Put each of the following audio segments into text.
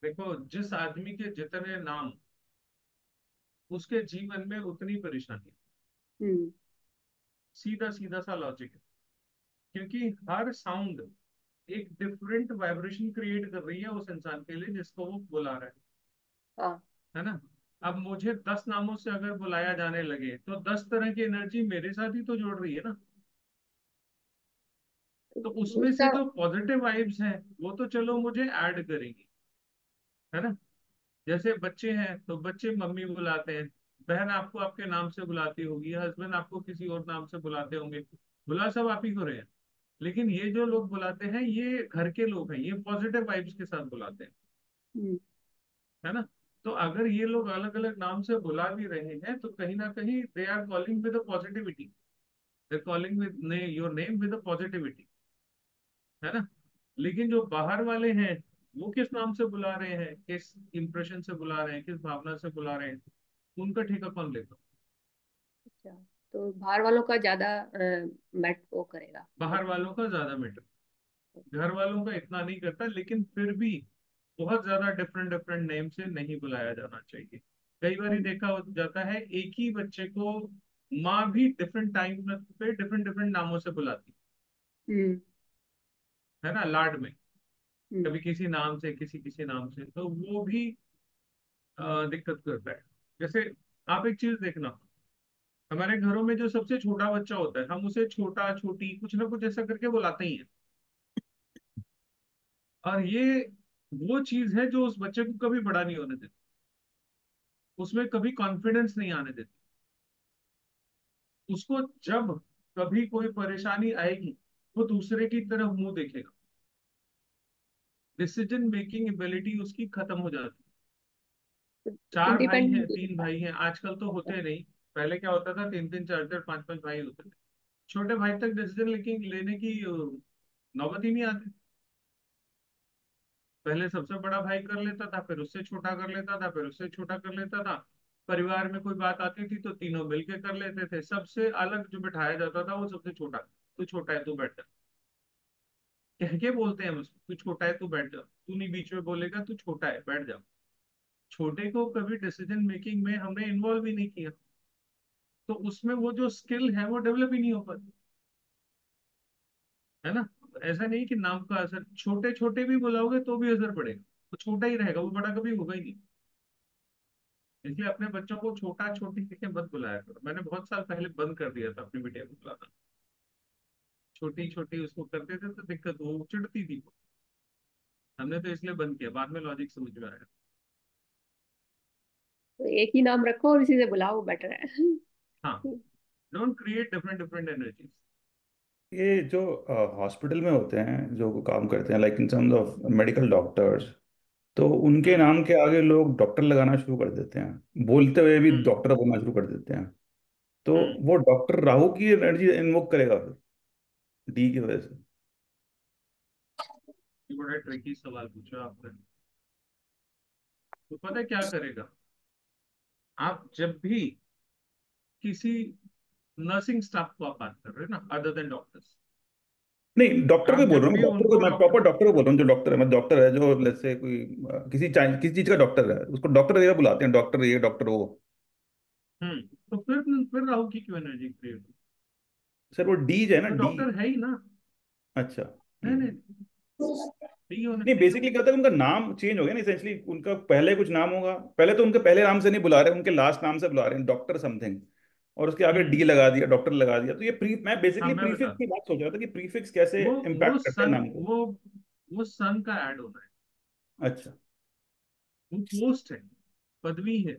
देखो, जिस आदमी के जितने नाम, उसके जीवन में उतनी परेशानी। हम्म। सीधा सीधा सा लॉजिक है। क्योंकि हर साउंड एक डिफरेंट वाइब्रेशन क्रिएट कर रही है उस इंसान के लिए जिसको वो बुला रहा हाँ। है ना। अब मुझे 10 नामों से अगर बुलाया जाने लगे तो 10 तरह की एनर्जी मेरे साथ ही तो जोड़ रही है ना। तो उसमें से उसका। जो पॉजिटिव वाइब्स हैं वो तो चलो मुझे ऐड करेंगी, है ना। जैसे बच्चे हैं तो बच्चे मम्मी बुलाते हैं, बहन आपको आपके नाम से बुलाती होगी, हस्बैंड आपको किसी और नाम से बुलाते होंगे। बुला सब आप ही को रहे हैं। लेकिन ये जो लोग बुलाते हैं ये घर के लोग हैं, ये पॉजिटिव वाइब्स के साथ बुलाते हैं, हम्म। है ना। तो अगर ये लोग अलग अलग नाम से बुला भी रहे हैं तो कहीं ना कहीं they are calling with positivity, they calling with your name with positivity, है ना। लेकिन जो बाहर वाले हैं वो किस नाम से बुला रहे हैं, किस इंप्रेशन से बुला रहे हैं, किस भावना से बुला रहे हैं, उनका ठेका कौन लेगा। अच्छा, तो बाहर वालों का ज्यादा मैट वो करेगा बाहर मतलब। वालों का ज्यादा मैटर, घर वालों का इतना नहीं करता, लेकिन फिर भी बहुत ज्यादा डिफरेंट डिफरेंट नेम से नहीं बुलाया जाना चाहिए। कई बार हम्म। देखा जाता है एक ही बच्चे को माँ भी डिफरेंट टाइम पे डिफरेंट डिफरेंट नामों से बुलाती हम्म। है ना, लाड में। हम्म। कभी किसी नाम से, किसी किसी नाम से, तो वो भी दिक्कत करता है। जैसे आप एक चीज देखना, हमारे घरों में जो सबसे छोटा बच्चा होता है हम उसे छोटा छोटी कुछ ना कुछ ऐसा करके बुलाते ही हैं। और ये वो चीज है जो उस बच्चे को कभी बड़ा नहीं होने देती, उसमें कभी कॉन्फिडेंस नहीं आने देती। उसको जब कभी कोई परेशानी आएगी वो दूसरे की तरफ मुंह देखेगा, डिसीजन मेकिंग एबिलिटी उसकी खत्म हो जाती है। चार भाई हैं, इंडिपेंडेंट हो 3 भाई हैं, आजकल तो जाता है। होते नहीं। पहले क्या होता था, 3 3 4 4 5 5 भाई होते थे। छोटे भाई तक डिसीजन लेने की नौबत ही नहीं आती। पहले सबसे बड़ा भाई कर लेता था, फिर उससे छोटा कर लेता था, फिर उससे छोटा कर लेता था। परिवार में कोई बात आती थी तो तीनों मिलके कर लेते थे। सबसे अलग जो बिठाया जाता था वो सबसे छोटा, तू छोटा है तू बैठ जा। कह के बोलते हैं उसको, तू छोटा है तू बैठ जा, तू नहीं बीच में बोलेगा, तू छोटा है बैठ जा। छोटे को कभी डिसीजन मेकिंग में हमने इन्वॉल्व ही नहीं किया, तो उसमें वो जो स्किल है वो डेवलप ही नहीं हो पाती, है ना। ऐसा नहीं कि नाम का असर, छोटे छोटे भी बुलाओगे तो भी असर पड़ेगा, वो छोटा ही रहेगा, वो बड़ा कभी होगा ही नहीं। इसलिए अपने बच्चों को छोटा छोटी करके मत बुलाया करो। मैंने बहुत साल पहले बंद कर दिया था अपनी बिटिया को बुलाना। छोटी छोटी उसको करते थे तो दिक्कत, वो चिढ़ती थी। हमने तो इसलिए बंद किया, बाद में लॉजिक समझ में आया। तो एक ही नाम रखो और इसी से बुलाओ, बेटर है। हाँ, don't create different different energies. ये जो हॉस्पिटल में होते हैं जो काम करते हैं, like in terms of medical doctors, तो उनके हम्म। नाम के आगे लोग डॉक्टर लगाना शुरू कर देते हैं, बोलते हुए भी हम्म। डॉक्टर बोलना शुरू कर देते हैं। तो हम्म। वो डॉक्टर राहु की एनर्जी इन्वोक करेगा फिर, डी की वजह से। ये बड़ा ट्रिकी सवाल पूछा आपने। तो पता है क्या करेगा, आप जब भी किसी नर्सिंग स्टाफ को आप बात कर रहे हैं ना, अदर देन डॉक्टर्स, नहीं, डॉक्टर को आप ही बोल रहा जब हूँ, भी डॉक्टर को, उनको मैं डॉक्टर, प्रॉपर डॉक्टर को बोल रहा हूँ, जो डॉक्टर है, मैं डॉक्टर है जो लेट्स से कोई किसी चीज का डॉक्टर है, उसको डॉक्टर ये बुलाते हैं, डॉक्टर ये डॉक्टर वो। तो फिर राहु की क्यों एनर्जी क्रिएट हुई। सर वो डी है ना, तो डी। डॉक्टर है ही ना। अच्छा। नहीं नहीं, डी होना नहीं, चाहिए ना। बेसिकली क्या होता है, उनका नाम चेंज हो गया ना इसेंशली, उनका पहले कुछ नाम होगा, पहले तो उनके पहले नाम से नहीं बुला रहे, उनके लास्ट नाम से बुला रहे हैं, डॉक्टर समथिंग, और उसके आगे डी हम्म। लगा दिया, डॉक्टर लगा दिया। तो ये प्री मैं हाँ बेसिकली मैं बता प्रीफिक्स की दूं। बात सोच रहा था कि प्रीफिक्स कैसे वो इम्पैक्ट करते हैं सन, नाम को। वो सन का ऐड होना है। अच्छा। वो पोस्ट है, पदवी है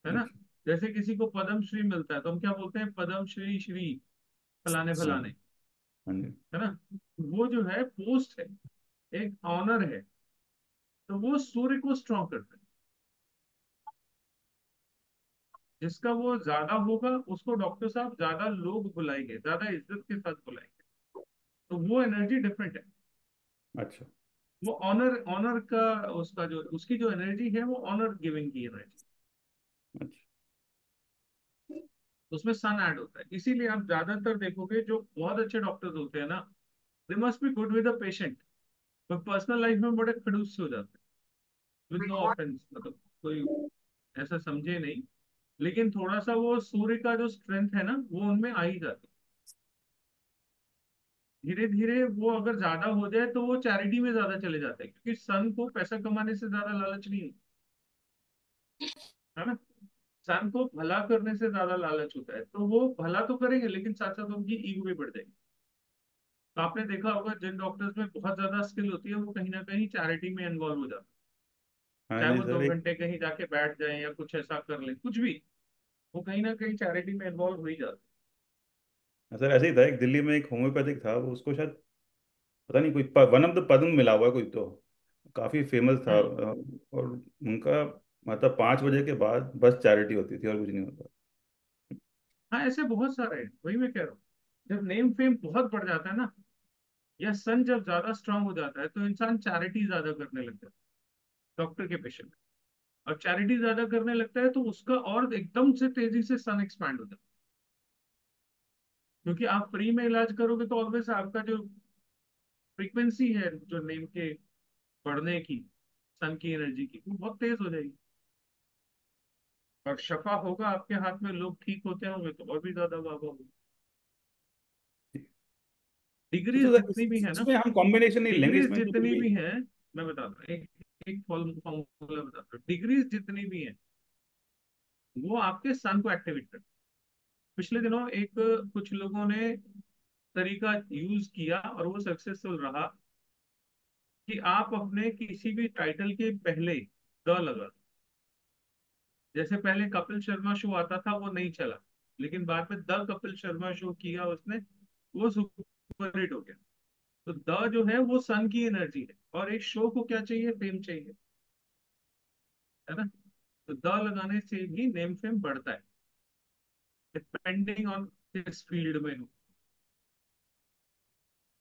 ना। अच्छा। जैसे किसी को पद्म श्री मिलता है तो हम क्या बोलते हैं, पद्म श्री श्री फलाने हाँ। फलाने, हाँ जी। है ना। वो जो है पोस्ट है, एक ऑनर है। तो वो सूर्य को स्ट्रॉन्ग करता है। जिसका वो ज्यादा होगा उसको डॉक्टर साहब ज्यादा लोग बुलाएंगे, ज्यादा इज्जत के साथ बुलाएंगे। तो वो एनर्जी डिफरेंट है। अच्छा। वो ऑनर, ऑनर का, उसका जो उसकी जो एनर्जी है वो ऑनर गिविंग की एनर्जी, अच्छा। उसमें सन ऐड होता है। इसीलिए आप ज्यादातर देखोगे जो बहुत अच्छे डॉक्टर्स होते हैं ना, they must be good with the patient, पर पर्सनल लाइफ में बड़े खड़ूस से हो जाते हैं। विद नो ऑफेंस, मतलब कोई ऐसा समझे नहीं, लेकिन थोड़ा सा वो सूर्य का जो स्ट्रेंथ है ना वो उनमें आ ही जाती है। धीरे धीरे वो अगर ज्यादा हो जाए तो वो चैरिटी में ज्यादा चले जाते हैं, क्योंकि सन को पैसा कमाने से ज्यादा लालच नहीं है, है ना। सन को भला करने से ज्यादा लालच होता है, तो वो भला तो करेंगे लेकिन साथ साथ उनकी ईगो भी बढ़ जाएगी। तो आपने देखा होगा जिन डॉक्टर्स में बहुत ज्यादा स्किल होती है वो कहीं ना कहीं चैरिटी में इन्वॉल्व हो जाते हैं, हाँ चाहे नहीं वो सर, दो एक घंटे कहीं जाके बैठ जाए या कुछ ऐसा कर ले, कुछ भी, वो कहीं ना कहीं चैरिटी में इन्वॉल्व हो ही जाते सर ऐसे ही था, एक दिल्ली में एक होम्योपैथिक था, वो उसको शायद पता नहीं कोई वन ऑफ द पद्म मिला हुआ है कोई तो, काफी फेमस था। हैं। और उनका मतलब 5 बजे के बाद बस चैरिटी होती थी और कुछ नहीं होता। हाँ ऐसे बहुत सारे हैं, वही मैं कह रहा हूँ। जब नेम फेम बहुत बढ़ जाता है ना, या सन जब ज्यादा स्ट्रांग हो जाता है, तो इंसान चैरिटी ज्यादा करने लगता है डॉक्टर के पेशेंट, और चैरिटी ज्यादा करने लगता है तो उसका और एकदम से तेजी से सन एक्सपैंड हो जाता है। क्योंकि आप फ्री में इलाज करोगे तो ऑलवेज आपका जो फ्रीक्वेंसी है जो नेम के बढ़ने की, सन की एनर्जी की, वो बहुत तेज हो जाएगी। और शफा होगा आपके हाथ में, लोग ठीक होते होंगे तो और भी ज्यादा वाह होगी। डिग्रीज तो सर जितनी भी है ना, इसमें हम कॉम्बिनेशन नहीं लेंगे, डिग्रीज इसमें तो जितनी कोई। भी है, मैं बताता हूँ एक एक फॉर्मूला बताता हूँ। डिग्रीज जितनी भी है वो आपके सन को एक्टिवेट करती है। पिछले दिनों एक कुछ लोगों ने तरीका यूज किया और वो सक्सेसफुल रहा, कि आप अपने किसी भी टाइटल के पहले द लगा दो। जैसे पहले कपिल शर्मा शो आता था वो नहीं चला, लेकिन बाद में द कपिल शर्मा शो किया उसने, वो सुपर हिट हो गया। तो द जो है वो सन की एनर्जी है, और एक शो को क्या चाहिए, फेम चाहिए, है ना। तो द लगाने से भी नेम फेम बढ़ता है, डिपेंडिंग ऑन किस फील्ड में हो।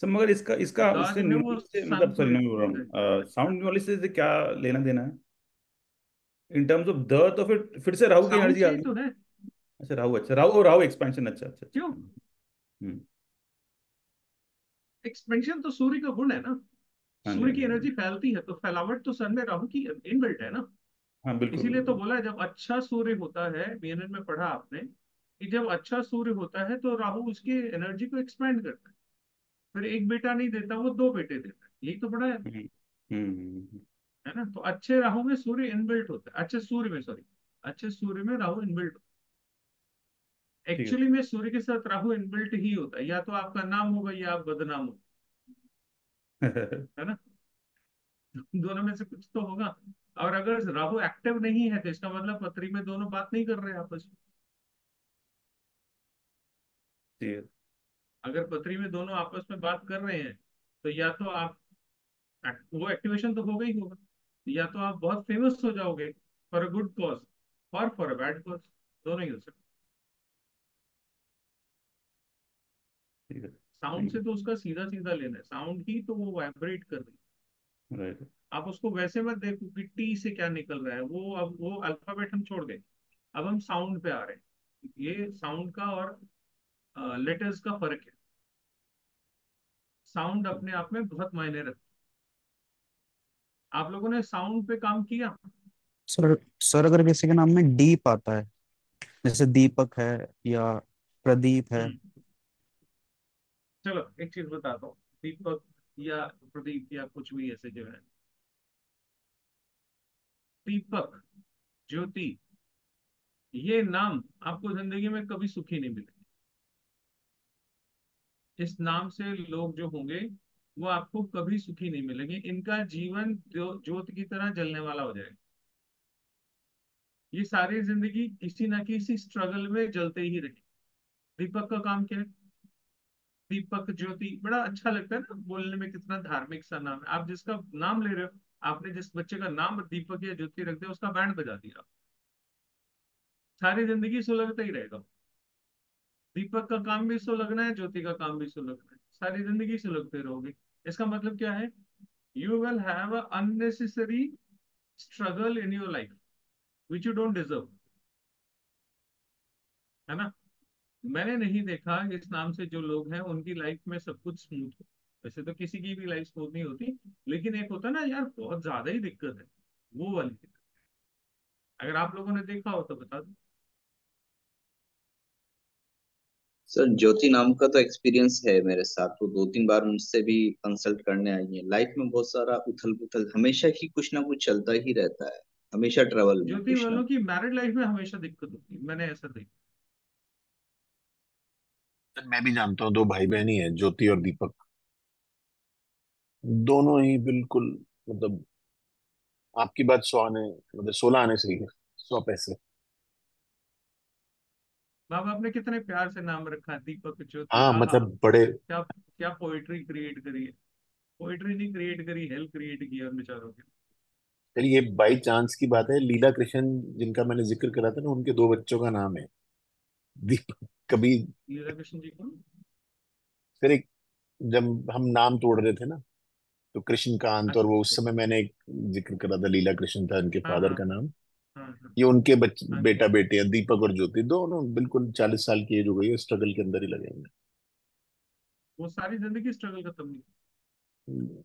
सर मगर इसका तो इसका द उससे जो है वो न्यूमरोलॉजी से, सन मतलब को सॉरी मैं बोल रहा हूँ साउंड न्यूमरोलॉजी से क्या लेना देना है इन टर्म्स ऑफ द, तो फिर से राहु की साउंड एनर्जी से आ ही गई। तो है। अच्छा राहु, अच्छा राहु, और राहु एक्सपेंशन, अच्छा अच्छा अच्छा। क्यों? हम्म। एक्सपेंशन तो सूर्य का गुण है ना। हाँ जी, सूर्य हाँ की जी, हाँ एनर्जी जी। फैलती है, तो फैलावट तो सन में राहु की इनबिल्ट है ना। हाँ बिल्कुल इसीलिए तो बिल्कुल। बोला है, जब अच्छा सूर्य होता है, बीएनएन में पढ़ा आपने, कि जब अच्छा सूर्य होता है तो राहु उसकी एनर्जी को एक्सपेंड करता है, फिर एक बेटा नहीं देता, वो दो बेटे देता है, यही तो पढ़ा है। हम्म हम्म। है ना। तो अच्छे राहु में सूर्य इनबिल्ट होता है, अच्छे सूर्य में, सॉरी, अच्छे सूर्य में राहु इनबिल्ट। ठीक है। एक्चुअली में सूर्य के साथ राहु इनबिल्ट ही होता है, या तो आपका नाम होगा या आप बदनाम हो, है ना। दोनों में से कुछ तो होगा। और अगर राहु एक्टिव नहीं है तो इसका मतलब पत्री में दोनों बात नहीं कर रहे आपस में। ठीक है। अगर पत्री में दोनों आपस में बात कर रहे हैं, तो या तो आप, वो एक्टिवेशन तो होगा ही होगा, या तो आप बहुत फेमस हो जाओगे फॉर अ गुड कॉज, और फॉर अ बैड कॉज, दोनों ही हो सकते। ठीक है। साउंड थैंक से यू। तो उसका सीधा सीधा लेना है, साउंड ही तो वो वाइब्रेट कर रही है। राइट। आप उसको वैसे मत देखो कि टी से क्या निकल रहा है, वो अब वो अल्फाबेट हम छोड़ गए, अब हम साउंड पे आ रहे हैं। ये साउंड का और लेटर्स का फर्क है। साउंड अपने आप में बहुत मायने रखता है। आप लोगों ने साउंड पे काम किया? सर सर अगर किसी के नाम में दीप आता है, जैसे दीपक है या प्रदीप है। हम्म। चलो एक चीज बताता हूँ। दीपक या प्रदीप या कुछ भी ऐसे जो है, दीपक, ज्योति, ये नाम आपको जिंदगी में कभी सुखी नहीं मिलेंगे। इस नाम से लोग जो होंगे वो आपको कभी सुखी नहीं मिलेंगे, इनका जीवन ज्योत की तरह जलने वाला हो जाएगा। ये सारी जिंदगी किसी ना किसी स्ट्रगल में जलते ही रहे। दीपक का काम क्या है? दीपक ज्योति, बड़ा अच्छा लगता है ना बोलने में, कितना धार्मिक सा नाम है। आप जिसका नाम ले रहे हो, आपने जिस बच्चे का नाम दीपक या ज्योति रख दिया, उसका बैंड बजा दिया, सारी जिंदगी सुलगता ही रहेगा। दीपक का काम भी सुलगना है, ज्योति का काम भी सुलगना है, सारी जिंदगी सुलगते रहोगे। इसका मतलब क्या है? You will have a unnecessary struggle in your life which you don't deserve, है ना। मैंने नहीं देखा इस नाम से जो लोग हैं उनकी लाइफ में सब कुछ स्मूथ हो। वैसे तो किसी की भी लाइफ स्मूथ नहीं होती, लेकिन एक होता है ना यार, बहुत ज्यादा ही दिक्कत है, वो वाली किताब, अगर आप लोगों ने देखा हो तो बता दो। सर ज्योति नाम का तो एक्सपीरियंस है मेरे साथ, वो 2-3 बार मुझसे भी कंसल्ट करने आई है। लाइफ में बहुत सारा उथल पुथल हमेशा ही कुछ ना कुछ चलता ही रहता है, हमेशा ट्रेवल में ज्योति कुछ ना। वालों की मैरिड लाइफ में हमेशा दिक्कत होती है, मैंने ऐसा देखा। सर मैं भी जानता हूँ, दो भाई बहन ही हैं, ज्योति और दीपक। दोनों ही बिल्कुल, मतलब आपकी बात 100 आने, मतलब 16 आने सही है, 100 पैसे। बाबा आपने कितने प्यार से नाम रखा, दीपक ज्योति, हाँ आहा। मतलब बड़े। क्या क्या पोइट्री क्रिएट करी है। पोइट्री नहीं क्रिएट करी, हेल क्रिएट की है उन बेचारों की। चलिए, ये बाई चांस की बात है, लीला कृष्ण जिनका मैंने जिक्र करा था ना, उनके दो बच्चों का नाम है दीपक। कभी लीला कृष्ण जी को। फिर एक, जब हम नाम तोड़ रहे थे ना, तो कृष्णकांत, और अच्छा वो अच्छा उस अच्छा। समय मैंने एक जिक्र करा था, लीला कृष्ण था उनके हाँ फादर हाँ का नाम। हाँ हाँ। ये उनके हाँ जी। बेटा बेटे हैं, दीपक और ज्योति, दोनों बिल्कुल 40 साल की एज हो गई है, स्ट्रगल के अंदर ही लगे वो सारी जिंदगी स्ट्रगल खत्म नहीं। हैं।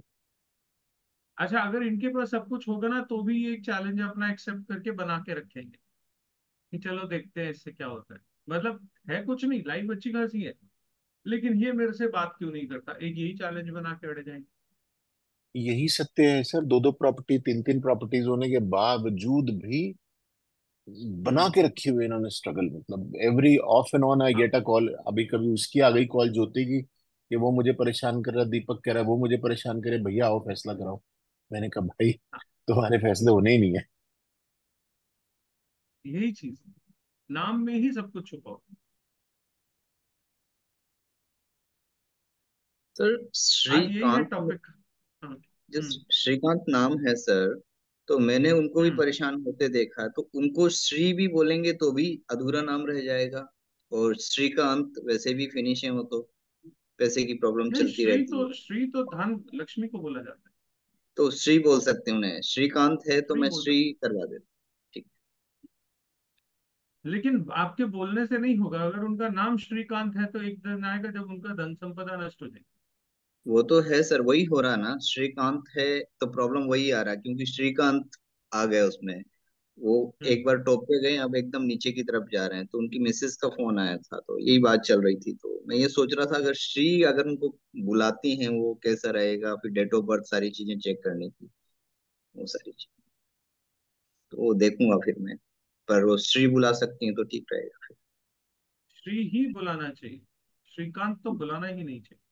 अच्छा, अगर इनके पास सब कुछ होगा ना तो भी ये एक चैलेंज अपना एक्सेप्ट करके बना के रखेंगे कि चलो देखते हैं इससे क्या होता है। मतलब है कुछ नहीं, लाइफ अच्छी खासी है, लेकिन ये मेरे से बात क्यों नहीं करता, एक यही चैलेंज बना के अड़ जाएंगे। यही सत्य है सर, दो दो प्रॉपर्टी, तीन तीन प्रॉपर्टीज होने के बावजूद भी बना के हम्म। रखी हुई इन्होंने स्ट्रगल। मतलब every off and on I हाँ। गेट अ कॉल, अभी कभी उसकी आ गई कॉल ज्योति की कि वो मुझे परेशान कर रहा है, दीपक कह रहा है वो मुझे परेशान करे, भैया आओ फैसला कराओ। मैंने कहा भाई हाँ, तुम्हारे फैसले होने ही नहीं है। यही चीज है। नाम में ही सब कुछ छुपा हुआ सर है। आज यही है श्रीकांत, टॉपिक। हाँ। जिस हम्म श्रीकांत नाम है सर, तो मैंने उनको भी हम्म। परेशान होते देखा है। तो उनको श्री भी बोलेंगे तो भी अधूरा नाम रह जाएगा, और श्रीकांत वैसे भी फिनिश है वो तो, पैसे की प्रॉब्लम नहीं, चलती रहती है। श्री तो धन लक्ष्मी को बोला जाता है। तो श्री बोल सकते हैं उन्हें, श्रीकांत है तो श्री मैं बोल श्री सकते करवा देता। ठीक। हैं। लेकिन आपके बोलने से नहीं होगा, अगर उनका नाम श्रीकांत है तो एक दिन आएगा जब उनका धन संपदा नष्ट हो जाएगी। वो तो है सर, वही हो रहा ना, श्रीकांत है तो प्रॉब्लम वही आ रहा, क्योंकि श्रीकांत आ गया उसमें। वो हम्म। एक बार टॉप पे गए, अब एकदम नीचे की तरफ जा रहे हैं। तो उनकी मिसेस का फोन आया था, तो यही बात चल रही थी। तो मैं ये सोच रहा था, अगर श्री अगर उनको बुलाती हैं वो कैसा रहेगा, फिर डेट ऑफ बर्थ सारी चीजें चेक करनी थी, वो सारी चीज तो वो देखूंगा फिर मैं। पर वो श्री बुला सकती हैं तो ठीक रहेगा। श्री ही बुलाना चाहिए, श्रीकांत तो बुलाना ही नहीं चाहिए।